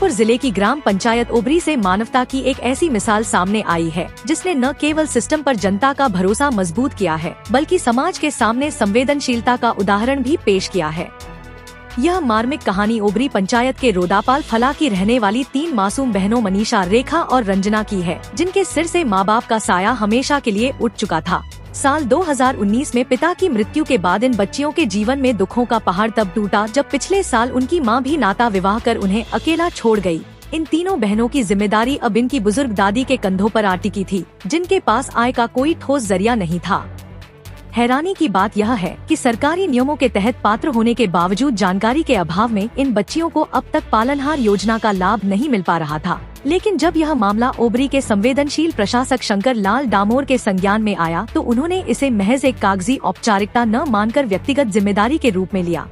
जशपुर जिले की ग्राम पंचायत ओबरी से मानवता की एक ऐसी मिसाल सामने आई है जिसने न केवल सिस्टम पर जनता का भरोसा मजबूत किया है बल्कि समाज के सामने संवेदनशीलता का उदाहरण भी पेश किया है। यह मार्मिक कहानी ओबरी पंचायत के रोदापाल फला की रहने वाली 3 मासूम बहनों मनीषा, रेखा और रंजना की है, जिनके सिर से माँ बाप का साया हमेशा के लिए उठ चुका था। साल 2019 में पिता की मृत्यु के बाद इन बच्चियों के जीवन में दुखों का पहाड़ तब टूटा जब पिछले साल उनकी मां भी नाता विवाह कर उन्हें अकेला छोड़ गई। इन तीनों बहनों की जिम्मेदारी अब इनकी बुजुर्ग दादी के कंधों पर आ टिकी थी, जिनके पास आय का कोई ठोस जरिया नहीं था। हैरानी की बात यह है कि सरकारी नियमों के तहत पात्र होने के बावजूद जानकारी के अभाव में इन बच्चियों को अब तक पालनहार योजना का लाभ नहीं मिल पा रहा था। लेकिन जब यह मामला ओबरी के संवेदनशील प्रशासक शंकर लाल डामोर के संज्ञान में आया तो उन्होंने इसे महज एक कागजी औपचारिकता न मानकर व्यक्तिगत जिम्मेदारी के रूप में लिया।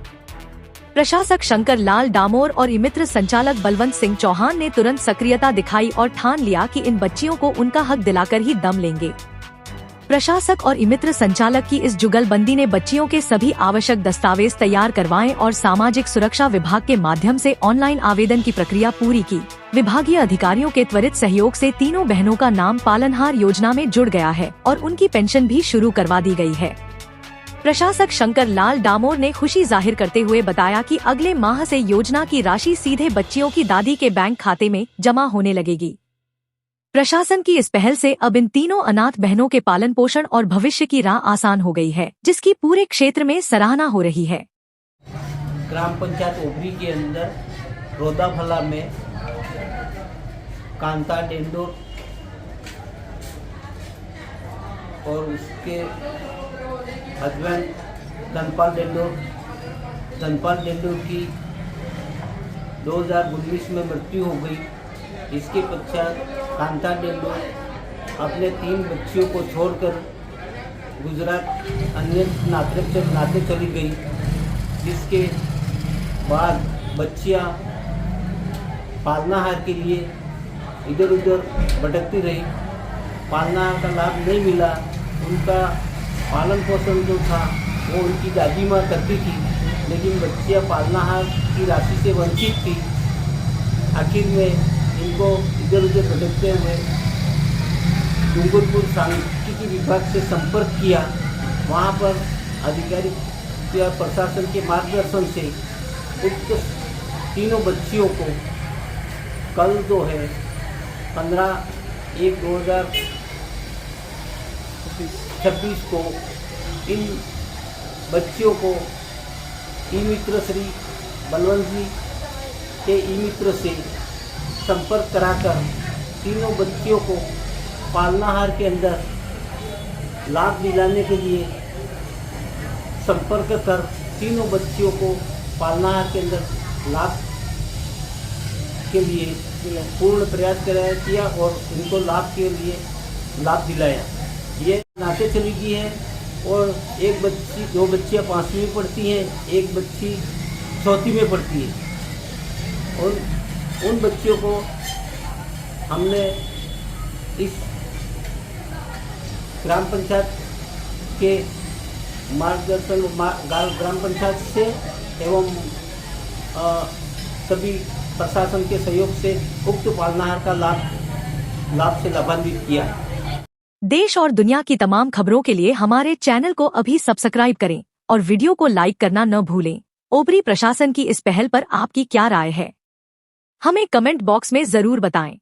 प्रशासक शंकर लाल डामोर और ई-मित्र संचालक बलवंत सिंह चौहान ने तुरंत सक्रियता दिखाई और ठान लिया कि इन बच्चियों को उनका हक दिलाकर ही दम लेंगे। प्रशासक और ई-मित्र संचालक की इस जुगलबंदी ने बच्चियों के सभी आवश्यक दस्तावेज तैयार करवाए और सामाजिक सुरक्षा विभाग के माध्यम से ऑनलाइन आवेदन की प्रक्रिया पूरी की। विभागीय अधिकारियों के त्वरित सहयोग से तीनों बहनों का नाम पालनहार योजना में जुड़ गया है और उनकी पेंशन भी शुरू करवा दी गई है। प्रशासक शंकर लाल डामोर ने खुशी जाहिर करते हुए बताया कि अगले माह से योजना की राशि सीधे बच्चियों की दादी के बैंक खाते में जमा होने लगेगी। प्रशासन की इस पहल से अब इन तीनों अनाथ बहनों के पालन पोषण और भविष्य की राह आसान हो गई है, जिसकी पूरे क्षेत्र में सराहना हो रही है। ग्राम पंचायत ओबरी के अंदर रोदाफला में कांता डेंडोर और उसके हस्बैंड धनपाल डेंडोर की 2019 में मृत्यु हो गई। इसके पश्चात कांता डेंडोर अपने 3 बच्चियों को छोड़कर गुजरात अन्य नाते चली गई, जिसके बाद बच्चियां पालनाहार के लिए इधर उधर भटकती रही। पालनाहार का लाभ नहीं मिला। उनका पालन पोषण जो था वो उनकी दादी माँ करती थी, लेकिन बच्चियां पालनाहार की राशि से वंचित थी। आखिर में इनको इधर उधर भटकते हुए डूंगरपुर सांख्यिकी विभाग से संपर्क किया। वहाँ पर अधिकारी या प्रशासन के मार्गदर्शन से उक्त तीनों बच्चियों को कल जो है 15/1/2026 को इन बच्चियों को ई-मित्र श्री बलवंत जी के ई-मित्र से संपर्क कराकर तीनों बच्चियों को पालनाहार के अंदर लाभ दिलाने के लिए संपर्क कर तीनों बच्चियों को पालनाहार के अंदर लाभ के लिए पूर्ण प्रयास किया और उनको लाभ के लिए लाभ दिलाया। ये नाते चली गई है और 2 बच्चियाँ 5वीं में पढ़ती हैं, 1 बच्ची 4वीं में पढ़ती है। और उन बच्चियों को हमने इस ग्राम पंचायत के मार्गदर्शन ग्राम पंचायत से एवं सभी प्रशासन के सहयोग से उक्त पालनाहार का लाभ से लाभान्वित किया। देश और दुनिया की तमाम खबरों के लिए हमारे चैनल को अभी सब्सक्राइब करें और वीडियो को लाइक करना न भूलें। ओबरी प्रशासन की इस पहल पर आपकी क्या राय है? हमें कमेंट बॉक्स में जरूर बताएं।